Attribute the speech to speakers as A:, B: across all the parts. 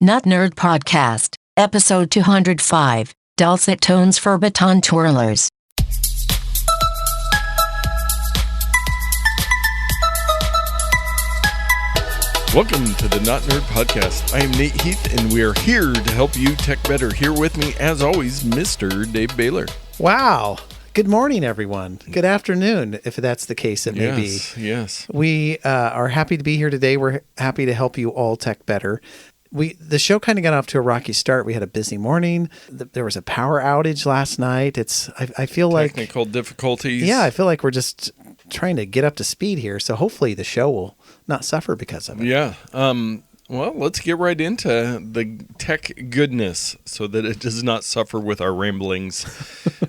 A: Notnerd Podcast, Episode 205, Dulcet Tones for Baton Twirlers.
B: Welcome to the Notnerd Podcast. I am Nate Heath, and we are here to help you tech better. Here with me, as always, Mr. Dave Baylor.
C: Wow. Good morning, everyone. Good afternoon, if that's the case it may be.
B: Yes.
C: We are happy to be here today. We're happy to help you all tech better. The show kind of got off to a rocky start. We had a busy morning. There was a power outage last night. I feel like
B: technical difficulties.
C: Yeah, I feel like we're just trying to get up to speed here. So hopefully the show will not suffer because of it.
B: Yeah. Well, let's get right into the tech goodness so that it does not suffer with our ramblings.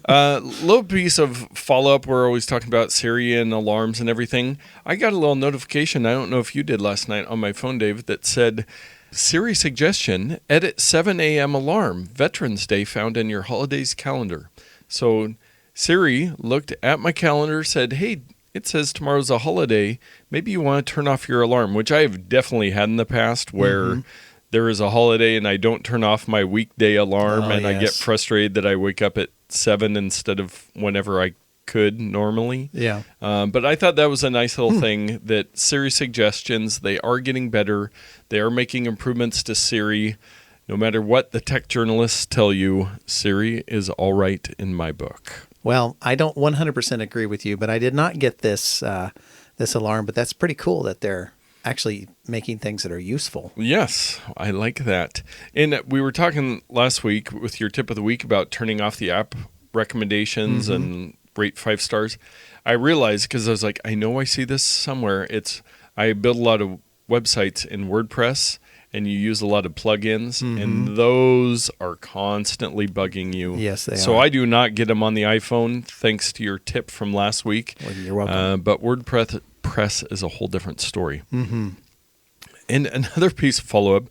B: Little piece of follow-up. We're always talking about Siri and alarms and everything. I got a little notification, I don't know if you did last night on my phone, Dave, that said, Siri suggestion, edit 7 a.m. alarm, Veterans Day found in your holidays calendar. So Siri looked at my calendar, said, hey, it says tomorrow's a holiday. Maybe you want to turn off your alarm, which I have definitely had in the past where there is a holiday and I don't turn off my weekday alarm I get frustrated that I wake up at 7 instead of whenever I could normally.
C: Yeah.
B: But I thought that was a nice little thing that Siri suggestions, they are getting better. They are making improvements to Siri. No matter what the tech journalists tell you, Siri is all right in my book.
C: Well, I don't 100% agree with you, but I did not get this alarm. But that's pretty cool that they're actually making things that are useful.
B: Yes, I like that. And we were talking last week with your tip of the week about turning off the app recommendations and rate 5 stars. I realized, because I was like, I know I see this somewhere. I build a lot of websites in WordPress, and you use a lot of plugins, and those are constantly bugging you.
C: Yes, they are.
B: So I do not get them on the iPhone, thanks to your tip from last week.
C: Well, you're welcome.
B: But WordPress is a whole different story. And another piece of follow-up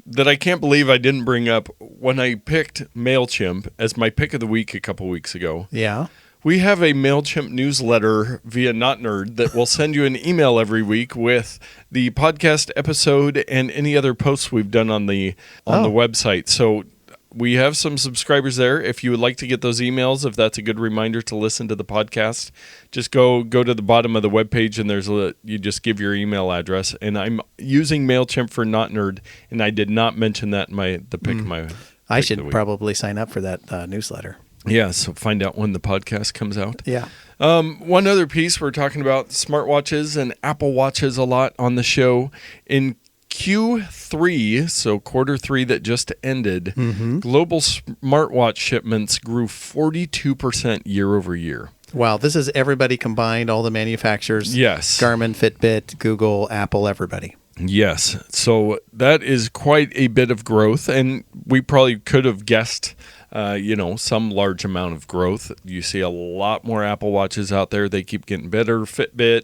B: that I can't believe I didn't bring up, when I picked MailChimp as my pick of the week a couple weeks ago.
C: Yeah.
B: We have a MailChimp newsletter via Notnerd that will send you an email every week with the podcast episode and any other posts we've done on the website. So we have some subscribers there. If you would like to get those emails, if that's a good reminder to listen to the podcast, just go to the bottom of the webpage and you just give your email address. And I'm using MailChimp for Notnerd, and I did not mention that in the pick of my.
C: I should probably sign up for that newsletter.
B: Yeah, so find out when the podcast comes out.
C: Yeah.
B: One other piece, we're talking about smartwatches and Apple Watches a lot on the show. In Q3, so quarter 3 that just ended, global smartwatch shipments grew 42% year over year.
C: Wow, this is everybody combined, all the manufacturers.
B: Yes.
C: Garmin, Fitbit, Google, Apple, everybody.
B: Yes. So that is quite a bit of growth, and we probably could have guessed some large amount of growth. You see a lot more Apple Watches out there. They keep getting better. Fitbit,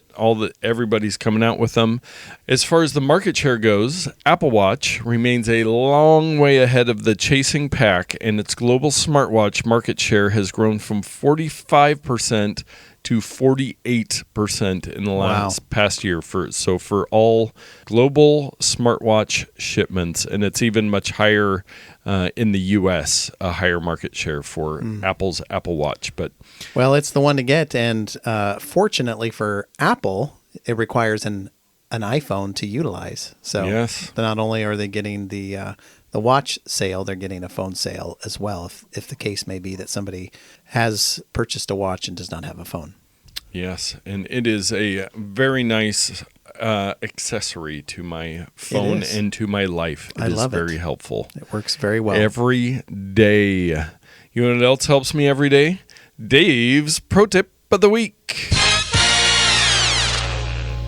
B: everybody's coming out with them. As far as the market share goes, Apple Watch remains a long way ahead of the chasing pack, and its global smartwatch market share has grown from 45% to 48% in the past year for all global smartwatch shipments, and it's even much higher in the U.S., a higher market share for Apple's Apple Watch.
C: Well, it's the one to get, and fortunately for Apple, it requires an iPhone to utilize. So
B: yes.
C: Not only are they getting the watch sale, they're getting a phone sale as well, if the case may be that somebody has purchased a watch and does not have a phone. Yes,
B: and it is a very nice accessory to my phone and to my life.
C: I love it.
B: It's very helpful.
C: It works very well.
B: Every day. You know what else helps me every day? Dave's Pro Tip of the Week.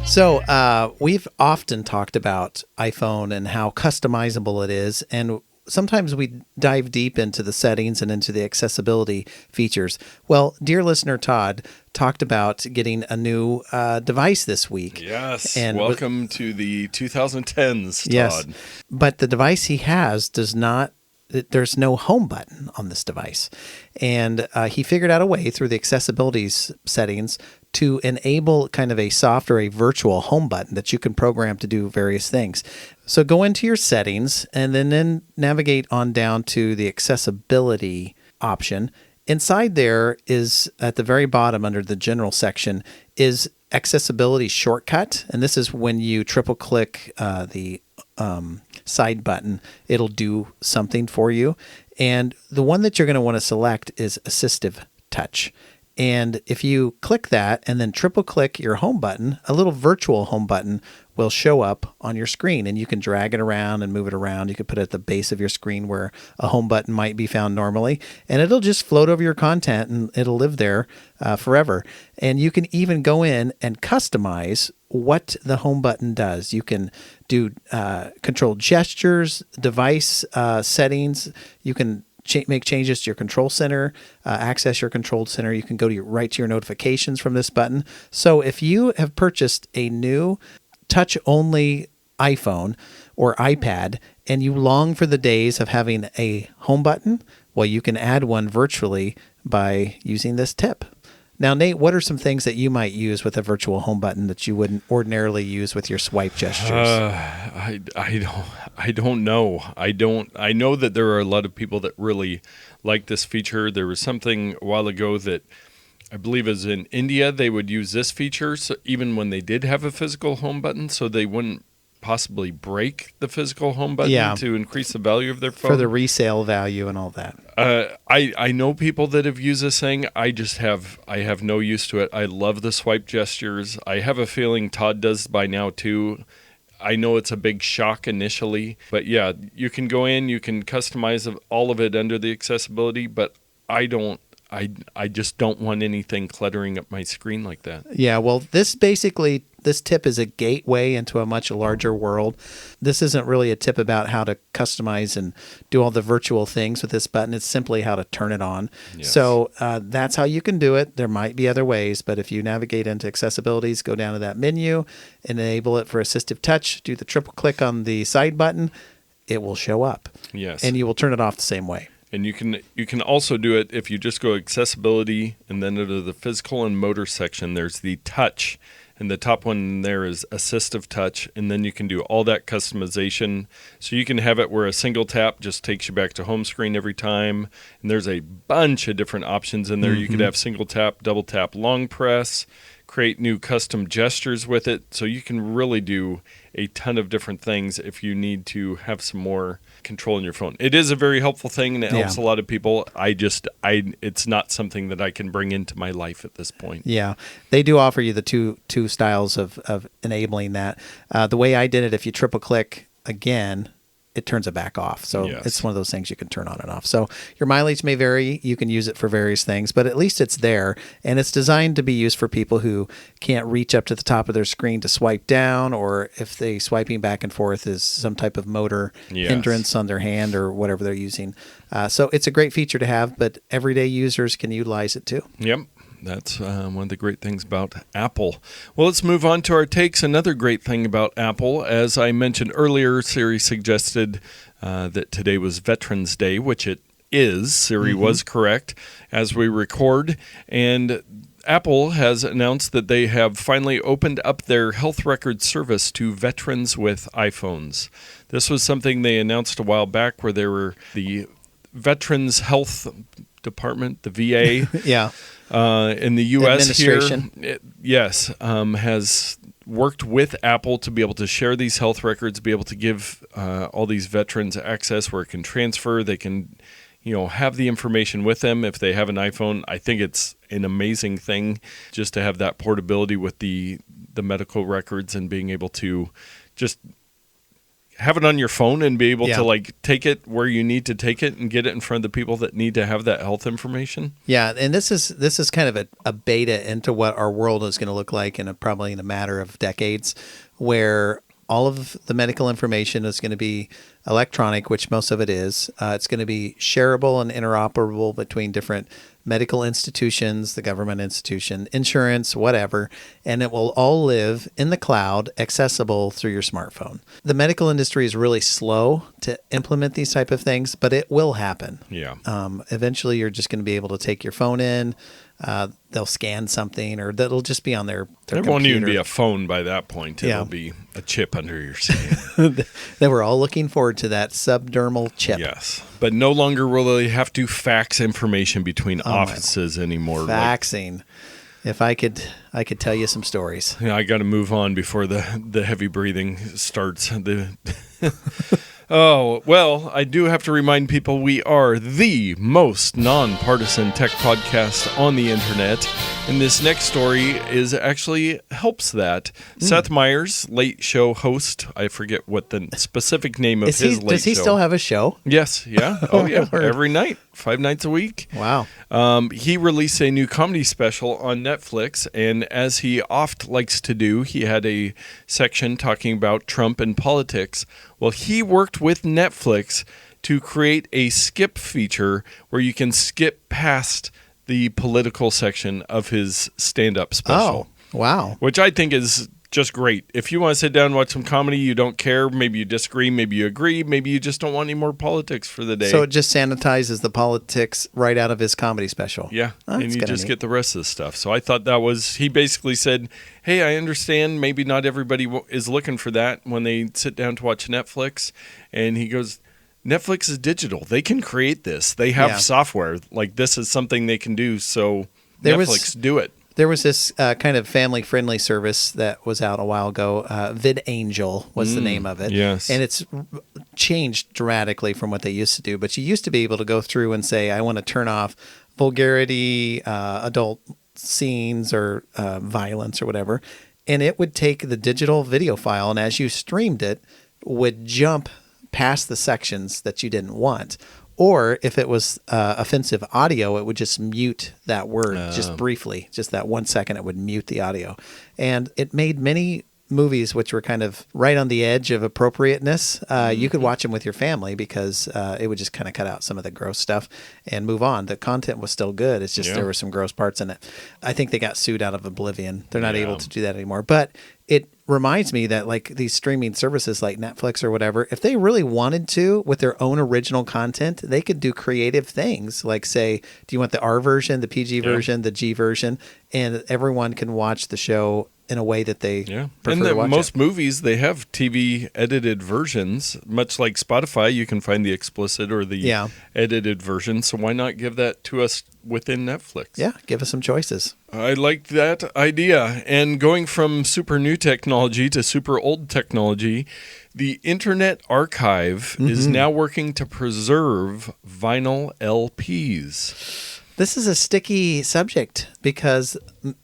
C: So we've often talked about iPhone and how customizable it is, and sometimes we dive deep into the settings and into the accessibility features. Well, dear listener Todd talked about getting a new device this week.
B: Yes, and welcome to the 2010s, Todd.
C: Yes, but the device he has there's no home button on this device. And he figured out a way through the accessibility settings to enable kind of a soft or a virtual home button that you can program to do various things. So go into your settings and then navigate on down to the accessibility option. Inside there is at the very bottom under the general section is accessibility shortcut. And this is when you triple click the side button, it'll do something for you. And the one that you're going to want to select is assistive touch. And if you click that and then triple click your home button, a little virtual home button will show up on your screen, and you can drag it around and move it around. You can put it at the base of your screen where a home button might be found normally, and it'll just float over your content and it'll live there forever. And you can even go in and customize what the home button does. You can do control gestures, device settings. You can make changes to your control center, access your control center. You can go right to your notifications from this button. So if you have purchased a new touch-only iPhone or iPad and you long for the days of having a home button, well, you can add one virtually by using this tip. Now, Nate, what are some things that you might use with a virtual home button that you wouldn't ordinarily use with your swipe gestures?
B: I don't know. I know that there are a lot of people that really like this feature. There was something a while ago that I believe is in India. They would use this feature so even when they did have a physical home button, so they wouldn't possibly break the physical home button to increase the value of their phone.
C: For the resale value and all that.
B: I know people that have used this thing. I have no use to it. I love the swipe gestures. I have a feeling Todd does by now too. I know it's a big shock initially, but yeah, you can go in, you can customize all of it under the accessibility, but I just don't want anything cluttering up my screen like that.
C: Yeah, well, this tip is a gateway into a much larger world. This isn't really a tip about how to customize and do all the virtual things with this button. It's simply how to turn it on. Yes. So that's how you can do it. There might be other ways, but if you navigate into accessibilities, go down to that menu, enable it for assistive touch, do the triple click on the side button, it will show up.
B: Yes.
C: And you will turn it off the same way.
B: And you can also do it if you just go accessibility and then under the physical and motor section, there's the touch. And the top one there is assistive touch. And then you can do all that customization. So you can have it where a single tap just takes you back to home screen every time. And there's a bunch of different options in there. Mm-hmm. You could have single tap, double tap, long press, create new custom gestures with it. So you can really do a ton of different things if you need to have some more control in your phone. It is a very helpful thing and it helps a lot of people. It's not something that I can bring into my life at this point.
C: Yeah, they do offer you the two styles of enabling that. The way I did it, if you triple click again, it turns it back off. So It's one of those things you can turn on and off. So your mileage may vary. You can use it for various things, but at least it's there. And it's designed to be used for people who can't reach up to the top of their screen to swipe down, or if they swiping back and forth is some type of motor hindrance on their hand or whatever they're using. So it's a great feature to have, but everyday users can utilize it too.
B: Yep. That's one of the great things about Apple. Well, let's move on to our takes. Another great thing about Apple, as I mentioned earlier, Siri suggested that today was Veterans Day, which it is. Siri was correct as we record. And Apple has announced that they have finally opened up their health record service to veterans with iPhones. This was something they announced a while back where there were the Veterans Health Department, the VA. In the U.S. here, has worked with Apple to be able to share these health records, be able to give all these veterans access where it can transfer. They can, have the information with them if they have an iPhone. I think it's an amazing thing just to have that portability with the medical records and being able to just have it on your phone and be able to take it where you need to take it and get it in front of the people that need to have that health information. Yeah,
C: and this is kind of a beta into what our world is going to look like probably in a matter of decades, where all of the medical information is going to be electronic, which most of it is. It's going to be shareable and interoperable between different medical institutions, the government institution, insurance, whatever, and it will all live in the cloud, accessible through your smartphone. The medical industry is really slow to implement these type of things, but it will happen.
B: Yeah.
C: Eventually, you're just going to be able to take your phone in, they'll scan something, or that'll just be on their
B: It
C: computer.
B: won't even be a phone by that point. It'll
C: Yeah.
B: be a chip under your skin.
C: They were all looking forward to that subdermal chip.
B: Yes. But no longer will they have to fax information between offices anymore.
C: Faxing. If I could tell you some stories.
B: Yeah, I got to move on before the heavy breathing starts. Oh, well, I do have to remind people we are the most nonpartisan tech podcast on the internet. And this next story actually helps that. Seth Meyers, late show host. I forget what the specific name of his late show.
C: Does he still have a show?
B: Yes, yeah. Oh, yeah. Every night, 5 nights a week.
C: Wow.
B: He released a new comedy special on Netflix, and as he oft likes to do, he had a section talking about Trump and politics. Well, he worked with Netflix to create a skip feature where you can skip past the political section of his stand-up special.
C: Oh, wow.
B: Which I think is just great. If you want to sit down and watch some comedy, you don't care, maybe you disagree, maybe you agree, maybe you just don't want any more politics for the day.
C: So it just sanitizes the politics right out of his comedy special.
B: Yeah,
C: Oh,
B: and you just get the rest of the stuff. So I thought that was, he basically said, hey, I understand maybe not everybody is looking for that when they sit down to watch Netflix. And he goes, Netflix is digital. They can create this. They have software. Like, this is something they can do. So Netflix, do it.
C: There was this kind of family-friendly service that was out a while ago. VidAngel was the name of it.
B: Yes.
C: And it's changed dramatically from what they used to do. But you used to be able to go through and say, I want to turn off vulgarity, adult scenes, or violence or whatever. And it would take the digital video file, and as you streamed it, would jump past the sections that you didn't want. Or if it was offensive audio, it would just mute that word just briefly. Just that 1 second, it would mute the audio. And it made many movies which were kind of right on the edge of appropriateness. You could watch them with your family because it would just kind of cut out some of the gross stuff and move on. The content was still good. It's just there were some gross parts in it. I think they got sued out of oblivion. They're not able to do that anymore. But it reminds me that like these streaming services like Netflix or whatever, if they really wanted to with their own original content, they could do creative things like say, do you want the R version, the PG version, the G version? And everyone can watch the show in a way that they prefer to watch
B: most
C: it.
B: movies, they have TV edited versions. Much like Spotify, you can find the explicit or the edited version. So why not give that to us within Netflix?
C: Yeah, give us some choices.
B: I like that idea. And going from super new technology to super old technology, the Internet Archive is now working to preserve vinyl LPs.
C: This is a sticky subject because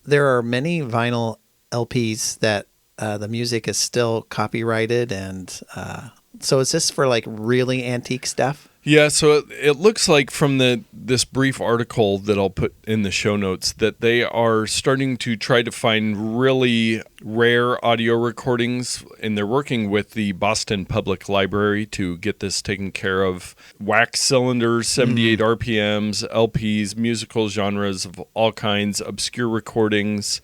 C: there are many vinyl LPs that the music is still copyrighted. And so is this for like really antique stuff?
B: Yeah, so it looks like from this brief article that I'll put in the show notes that they are starting to try to find really rare audio recordings, and they're working with the Boston Public Library to get this taken care of. Wax cylinders, 78 RPMs, LPs, musical genres of all kinds, obscure recordings.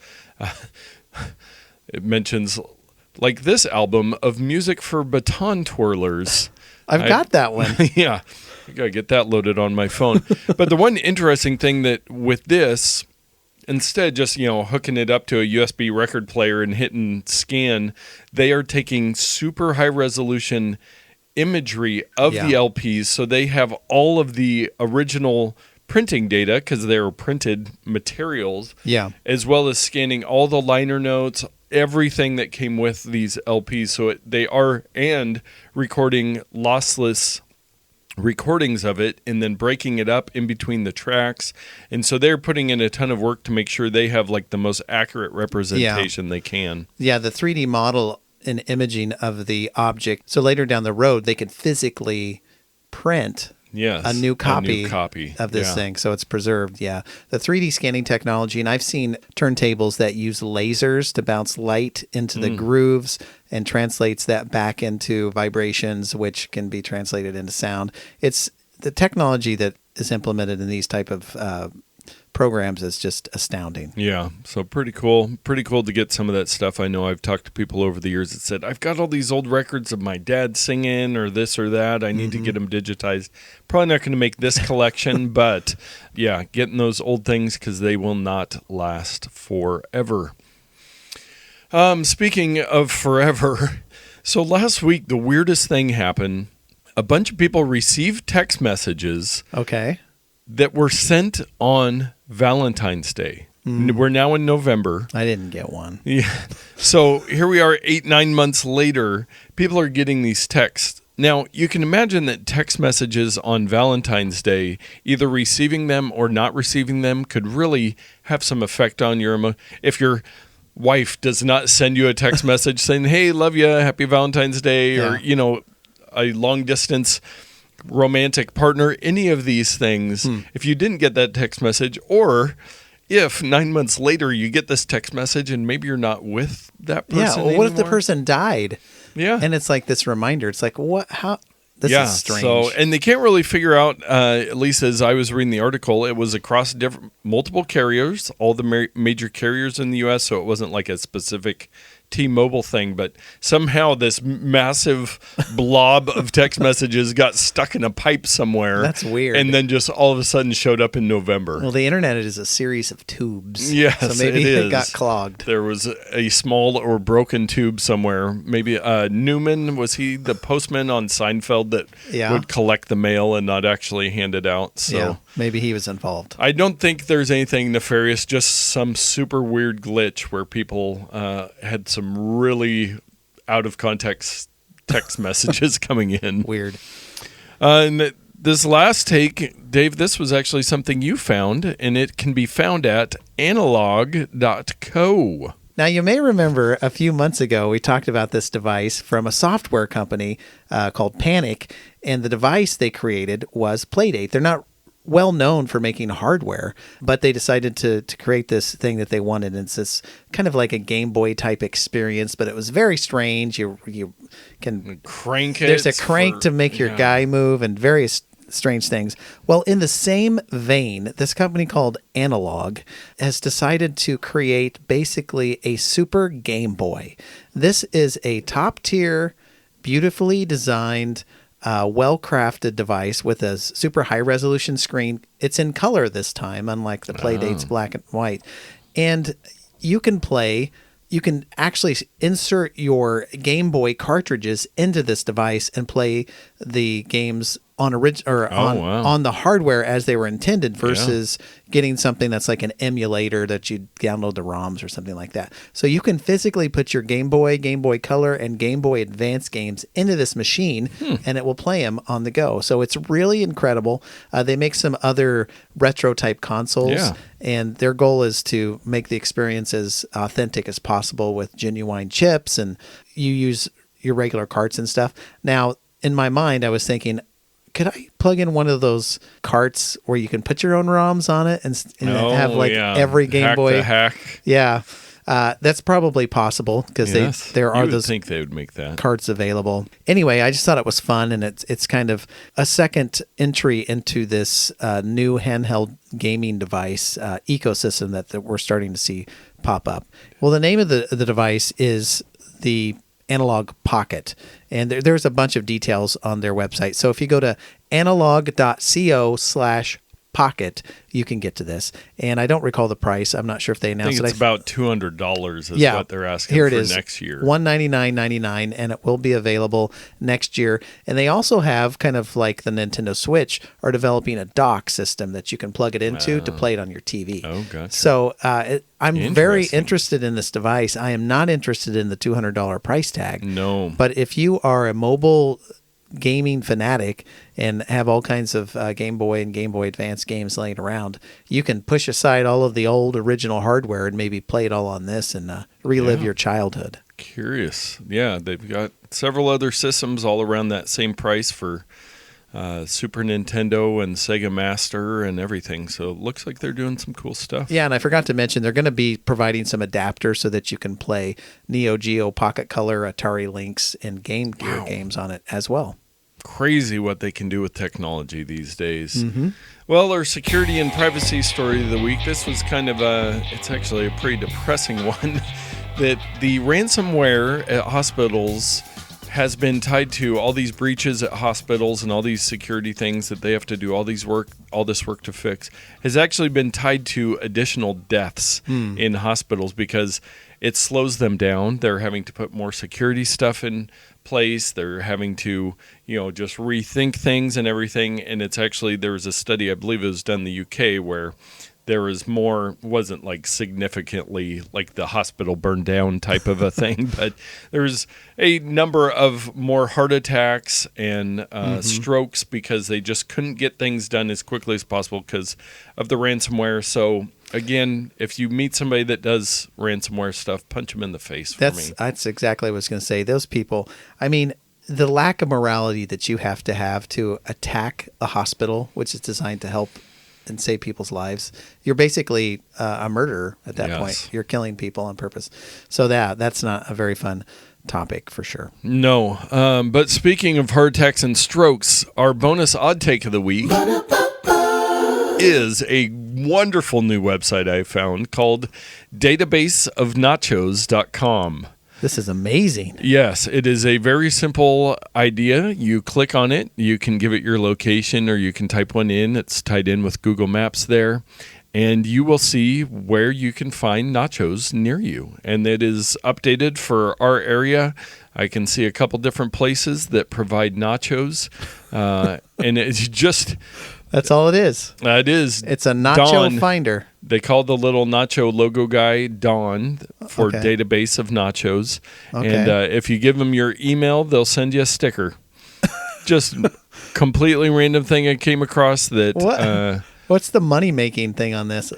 B: It mentions like this album of music for Baton Twirlers.
C: I've got that one.
B: Yeah, I gotta get that loaded on my phone. But the one interesting thing that with this, instead just hooking it up to a USB record player and hitting scan, they are taking super high resolution imagery of the LPs, so they have all of the original printing data because they're printed materials, as well as scanning all the liner notes, everything that came with these LPs. So they are recording lossless recordings of it and then breaking it up in between the tracks. And so they're putting in a ton of work to make sure they have like the most accurate representation they can.
C: Yeah, the 3D model and imaging of the object. So later down the road, they could physically print a new copy of this thing, so it's preserved. Yeah, the 3D scanning technology, and I've seen turntables that use lasers to bounce light into the grooves and translates that back into vibrations, which can be translated into sound. It's the technology that is implemented in these type of programs is just astounding.
B: Yeah, so pretty cool. Pretty cool to get some of that stuff. I know I've talked to people over the years that said, I've got all these old records of my dad singing or this or that. I need to get them digitized. Probably not going to make this collection, but yeah, getting those old things because they will not last forever. Speaking of forever, so last week the weirdest thing happened. A bunch of people received text messages that were sent on Valentine's Day. We're now in November.
C: I didn't get one.
B: Yeah. So here we are 8-9 months later. People are getting these texts. Now, you can imagine that text messages on Valentine's Day, either receiving them or not receiving them, could really have some effect on your if your wife does not send you a text message saying, hey, love you, happy Valentine's Day, or, a long distance romantic partner, any of these things, if you didn't get that text message, or if 9 months later you get this text message and maybe you're not with that person
C: what if the person died?
B: Yeah.
C: And it's like this reminder. It's like, what? How? This is strange.
B: So, and they can't really figure out, at least as I was reading the article, it was across multiple carriers, all the major carriers in the U.S., so it wasn't like a specific T-Mobile thing, but somehow this massive blob of text messages got stuck in a pipe somewhere.
C: That's weird.
B: And then just all of a sudden showed up in November.
C: Well, the internet is a series of tubes.
B: Yes,
C: so maybe
B: it
C: it got clogged.
B: There was a small or broken tube somewhere. Maybe Newman, was he the postman on Seinfeld that would collect the mail and not actually hand it out? So
C: yeah, maybe he was involved.
B: I don't think there's anything nefarious, just some super weird glitch where people had some really out of context text messages coming in.
C: Weird.
B: And this last take, Dave, this was actually something you found, and it can be found at analog.co.
C: Now, you may remember a few months ago, we talked about this device from a software company called Panic, and the device they created was Playdate. They're not well known for making hardware, but they decided to create this thing that they wanted. And it's this kind of like a Game Boy type experience, but it was very strange. You can
B: crank it.
C: There's a crank to make your guy move and various strange things. Well, in the same vein, this company called Analog has decided to create basically a super Game Boy. This is a top tier, beautifully designed, well-crafted device with a super high-resolution screen. It's in color this time, unlike the Playdate's black and white. And you can actually insert your Game Boy cartridges into this device and play the games on the hardware as they were intended versus getting something that's like an emulator that you download the ROMs or something like that. So you can physically put your Game Boy Color, and Game Boy Advance games into this machine, and it will play them on the go. So it's really incredible. They make some other retro type consoles, and their goal is to make the experience as authentic as possible with genuine chips, and you use your regular carts and stuff. Now, in my mind, I was thinking, could I plug in one of those carts where you can put your own ROMs on it and have every Game Boy?
B: Hack.
C: Yeah, that's probably possible because there are those.
B: Think they would make that
C: carts available. Anyway, I just thought it was fun, and it's kind of a second entry into this new handheld gaming device ecosystem that we're starting to see pop up. Well, the name of the device is the Analog Pocket, and there's a bunch of details on their website. So if you go to analog.co/pocket, you can get to this. And I don't recall the price. I'm not sure if they announced
B: it. It's about $200 is what they're asking
C: here it
B: for
C: is.
B: Next year.
C: $199.99, and it will be available next year. And they also have, kind of like the Nintendo Switch, are developing a dock system that you can plug it into to play it on your TV.
B: Oh, gotcha.
C: So I'm very interested in this device. I am not interested in the $200 price tag.
B: No.
C: But if you are a mobile gaming fanatic and have all kinds of Game Boy and Game Boy Advance games laying around, you can push aside all of the old original hardware and maybe play it all on this and relive your childhood.
B: Curious. Yeah, they've got several other systems all around that same price for Super Nintendo and Sega Master and everything. So it looks like they're doing some cool stuff.
C: Yeah, and I forgot to mention they're going to be providing some adapters so that you can play Neo Geo, Pocket Color, Atari Lynx, and Game Gear games on it as well.
B: crazy what they can do with technology these days. Well, our security and privacy story of the week, this was kind of it's actually a pretty depressing one, that the ransomware at hospitals has been tied to all these breaches at hospitals and all these security things that they have to do, all this work to fix, has actually been tied to additional deaths in hospitals because it slows them down. They're having to put more security stuff in place. They're having to, just rethink things and everything. And it's actually, there was a study, I believe it was done in the UK, where there was more, wasn't like significantly like the hospital burned down type of a thing, but there's a number of more heart attacks and strokes because they just couldn't get things done as quickly as possible because of the ransomware. So again, if you meet somebody that does ransomware stuff, punch them in the face for me.
C: That's exactly what I was going to say. Those people, I mean, the lack of morality that you have to attack a hospital, which is designed to help and save people's lives, you're basically a murderer at that point. You're killing people on purpose. So that's not a very fun topic for sure.
B: No. But speaking of heart attacks and strokes, our bonus odd take of the week is a wonderful new website I found called databaseofnachos.com.
C: This is amazing.
B: Yes, it is a very simple idea. You click on it, you can give it your location or you can type one in. It's tied in with Google Maps there. And you will see where you can find nachos near you. And it is updated for our area. I can see a couple different places that provide nachos. And it's just...
C: That's all it is.
B: It is.
C: It's a nacho
B: Don,
C: finder.
B: They call the little nacho logo guy Don for database of nachos.
C: Okay.
B: And if you give them your email, they'll send you a sticker. Just completely random thing I came across that...
C: What? What's the money-making thing on this?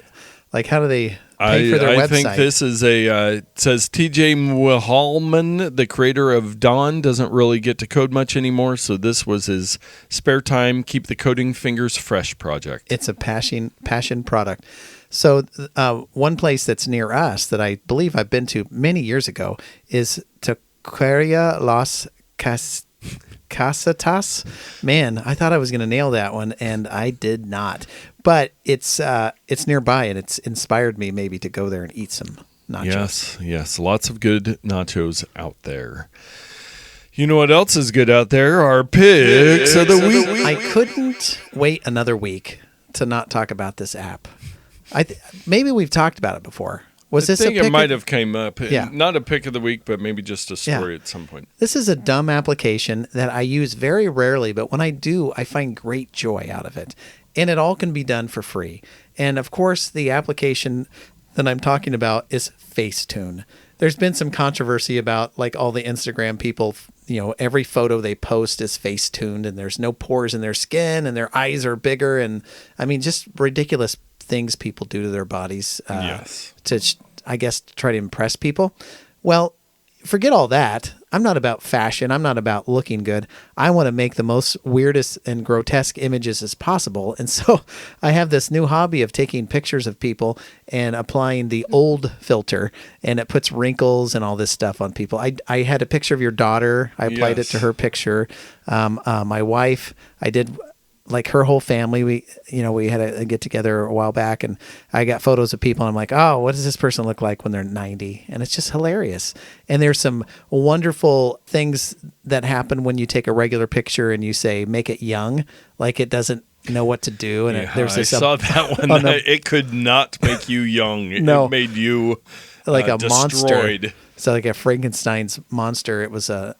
C: Like, how do they pay for their website?
B: I think this is it says TJ Mulholman, the creator of Dawn, doesn't really get to code much anymore, so this was his spare time, keep the coding fingers fresh project.
C: It's a passion product. So one place that's near us that I believe I've been to many years ago is Taqueria Las Casetas. Man, I thought I was going to nail that one, and I did not. But it's nearby, and it's inspired me maybe to go there and eat some nachos.
B: Yes, lots of good nachos out there. You know what else is good out there? Our picks of the week.
C: I couldn't wait another week to not talk about this app. Maybe we've talked about it before. I
B: think it might have came up.
C: Yeah.
B: Not a pick of the week, but maybe just a story at some point.
C: This is a dumb application that I use very rarely, but when I do, I find great joy out of it. And it all can be done for free. And of course, the application that I'm talking about is Facetune. There's been some controversy about like all the Instagram people, every photo they post is Facetuned and there's no pores in their skin and their eyes are bigger. And I mean, just ridiculous things people do to their bodies to, I guess, try to impress people. Well, forget all that. I'm not about fashion. I'm not about looking good. I want to make the most weirdest and grotesque images as possible. And so I have this new hobby of taking pictures of people and applying the old filter, and it puts wrinkles and all this stuff on people. I had a picture of your daughter. I applied it to her picture. My wife, I did... like her whole family, we had a get together a while back, and I got photos of people, and I'm like, oh, what does this person look like when they're 90? And it's just hilarious. And there's some wonderful things that happen when you take a regular picture and you say, make it young, like it doesn't know what to do. And there's this,
B: I saw that one. It could not make you young.
C: No.
B: It made you
C: like a
B: destroyed.
C: monster. So like a Frankenstein's monster. It was a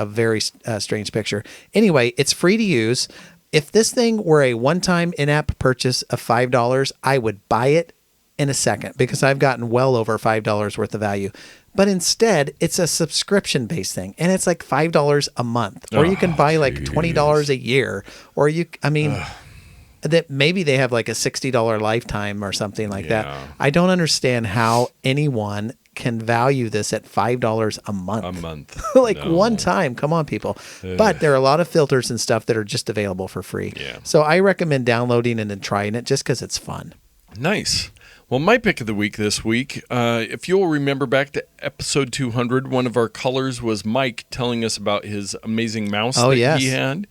C: very strange picture. Anyway, it's free to use. If this thing were a one-time in-app purchase of $5, I would buy it in a second because I've gotten well over $5 worth of value. But instead, it's a subscription-based thing, and it's like $5 a month, or you can buy like $20 a year, or that maybe they have like a $60 lifetime or something like that. I don't understand how anyone can value this at $5 a month. One time. Come on, people. But there are a lot of filters and stuff that are just available for free.
B: Yeah.
C: So I recommend downloading and then trying it just because it's fun.
B: Nice. Well, my pick of the week this week, if you'll remember back to episode 200, one of our callers was Mike telling us about his amazing mouse he had.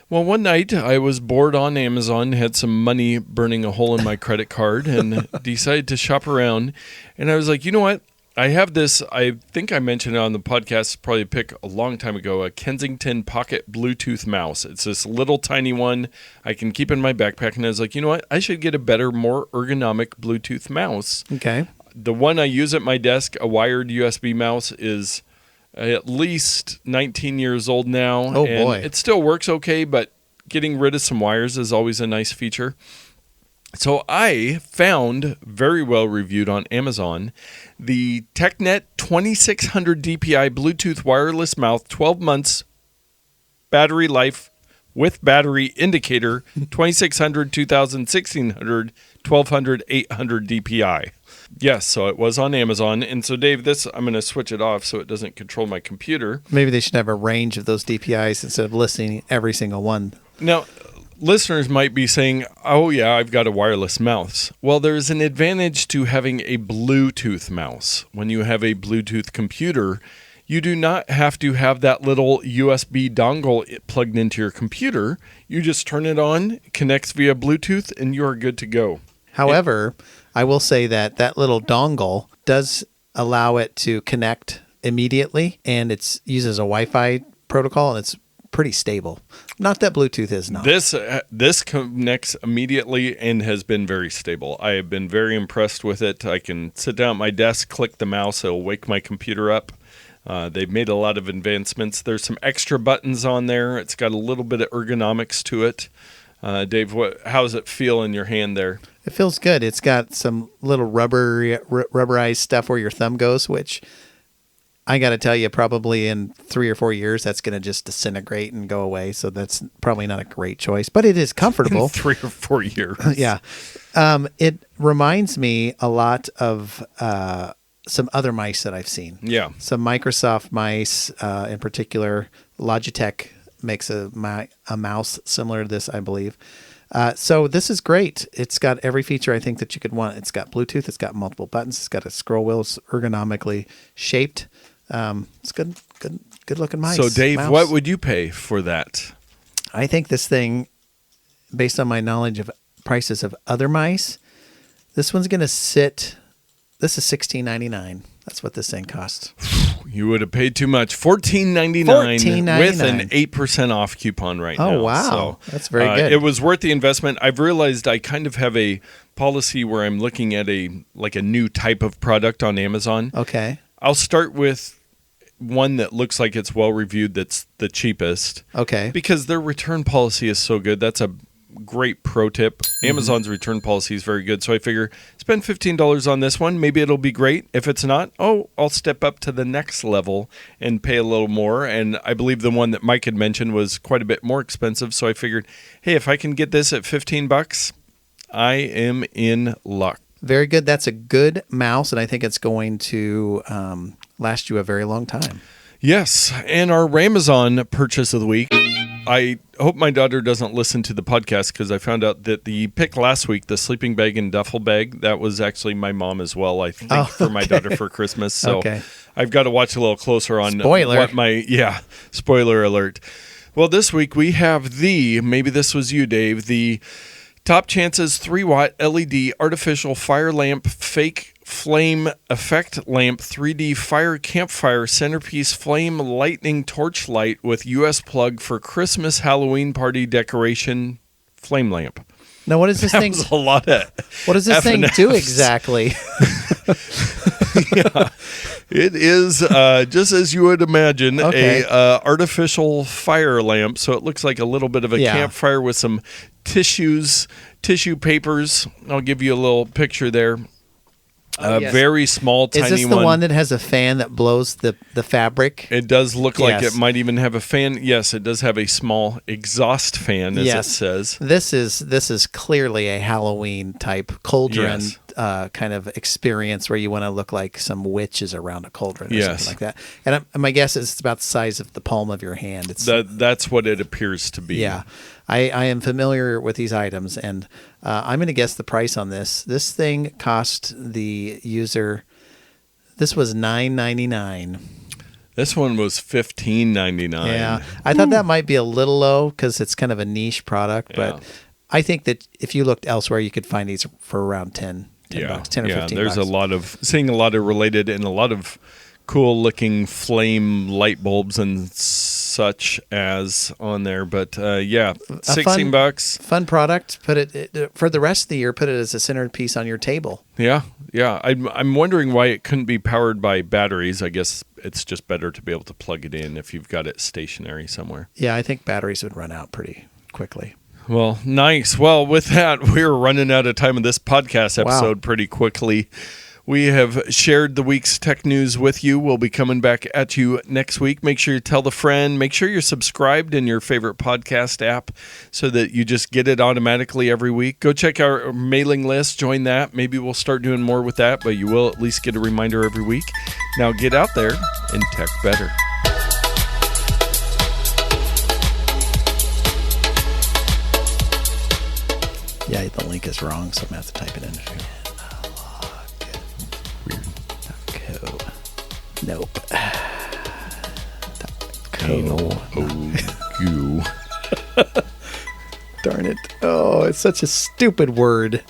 B: Well, one night I was bored on Amazon, had some money burning a hole in my credit card, and decided to shop around. And I was like, you know what? I have this, I think I mentioned it on the podcast, probably a pick a long time ago, a Kensington Pocket Bluetooth mouse. It's this little tiny one I can keep in my backpack. And I was like, you know what? I should get a better, more ergonomic Bluetooth mouse.
C: Okay.
B: The one I use at my desk, a wired USB mouse, is at least 19 years old now.
C: Oh,
B: and
C: boy.
B: It still works okay, but getting rid of some wires is always a nice feature. So I found, very well reviewed on Amazon, the TechNet 2600 DPI Bluetooth wireless mouse, 12 months battery life with battery indicator, 2600, 2000, 1600, 1200, 800 DPI. Yes, so it was on Amazon. And so, Dave, I'm going to switch it off so it doesn't control my computer.
C: Maybe they should have a range of those DPIs instead of listing every single one.
B: Now, listeners might be saying, oh, yeah, I've got a wireless mouse. Well, there's an advantage to having a Bluetooth mouse. When you have a Bluetooth computer, you do not have to have that little USB dongle plugged into your computer. You just turn it on, connects via Bluetooth, and you are good to go.
C: However, I will say that little dongle does allow it to connect immediately, and it uses a Wi-Fi protocol, and it's pretty stable. Not that Bluetooth is not.
B: This connects immediately and has been very stable. I have been very impressed with it. I can sit down at my desk, click the mouse, it'll wake my computer up. They've made a lot of advancements. There's some extra buttons on there. It's got a little bit of ergonomics to it. Dave, how does it feel in your hand there?
C: It feels good. It's got some little rubberized stuff where your thumb goes, which I got to tell you, probably in 3 or 4 years, that's going to just disintegrate and go away. So that's probably not a great choice, but it is comfortable.
B: In 3 or 4 years.
C: Yeah. It reminds me a lot of some other mice that I've seen.
B: Yeah.
C: Some Microsoft mice, in particular. Logitech makes a mouse similar to this, I believe. So this is great. It's got every feature I think that you could want. It's got Bluetooth. It's got multiple buttons. It's got a scroll wheel. It's ergonomically shaped. It's good looking mice.
B: So Dave,
C: mouse.
B: what would you pay for that?
C: I think this thing, based on my knowledge of prices of other mice, this one's going to sit. This is $16.99. That's what this thing costs.
B: You would have paid too much. $14.99 with an 8% off coupon right now.
C: Oh, wow.
B: So,
C: that's very good.
B: It was worth the investment. I've realized I kind of have a policy where I'm looking at a new type of product on Amazon.
C: Okay.
B: I'll start with one that looks like it's well reviewed, that's the cheapest.
C: Okay.
B: Because their return policy is so good. That's a great pro tip. Amazon's return policy is very good. So I figure spend $15 on this one. Maybe it'll be great. If it's not, I'll step up to the next level and pay a little more. And I believe the one that Mike had mentioned was quite a bit more expensive. So I figured, hey, if I can get this at $15, I am in luck.
C: Very good. That's a good mouse, and I think it's going to last you a very long time.
B: Yes, and our Ramazon purchase of the week. I hope my daughter doesn't listen to the podcast because I found out that the pick last week, the sleeping bag and duffel bag, that was actually my mom as well, I think, for my daughter for Christmas. So I've got to watch a little closer on
C: spoiler
B: alert. Well, this week we have maybe this was you, Dave, the Top Chances 3-watt LED artificial fire lamp fake flame effect lamp 3D fire campfire centerpiece flame lightning torch light with US plug for Christmas Halloween party decoration flame lamp.
C: Now, what is this thing?
B: Was a lot of
C: what does this thing do exactly?
B: Yeah, it is just as you would imagine, a artificial fire lamp. So it looks like a little bit of a campfire with some tissue papers. I'll give you a little picture there. Very small, tiny one.
C: Is this the one that has a fan that blows the fabric?
B: It does look like it might even have a fan. Yes, it does have a small exhaust fan, as it says.
C: This is clearly a Halloween type cauldron kind of experience where you want to look like some witches around a cauldron or
B: Yes.
C: something like that. And my guess is it's about the size of the palm of your hand. It's
B: That's what it appears to be.
C: yeah. I am familiar with these items, and I'm going to guess the price on this. This thing cost the user. This was $9.99.
B: This one was $15.99.
C: Yeah, I thought that might be a little low because it's kind of a niche product, but I think that if you looked elsewhere, you could find these for around 10 bucks, 10 or 15
B: there's
C: bucks.
B: seeing a lot of related and a lot of cool looking flame light bulbs and such as on there. But 16 bucks.
C: Fun product. Put it for the rest of the year. Put it as a centerpiece on your table.
B: Yeah. I'm wondering why it couldn't be powered by batteries. I guess it's just better to be able to plug it in if you've got it stationary somewhere.
C: Yeah, I think batteries would run out pretty quickly.
B: Well, nice. Well, with that, we're running out of time in this podcast episode pretty quickly. We have shared the week's tech news with you. We'll be coming back at you next week. Make sure you tell a friend. Make sure you're subscribed in your favorite podcast app so that you just get it automatically every week. Go check our mailing list. Join that. Maybe we'll start doing more with that, but you will at least get a reminder every week. Now get out there and tech better.
C: Yeah, the link is wrong, so I'm going to have to type it in. Weird. Nope.
B: You.
C: Darn it. Oh, it's such a stupid word.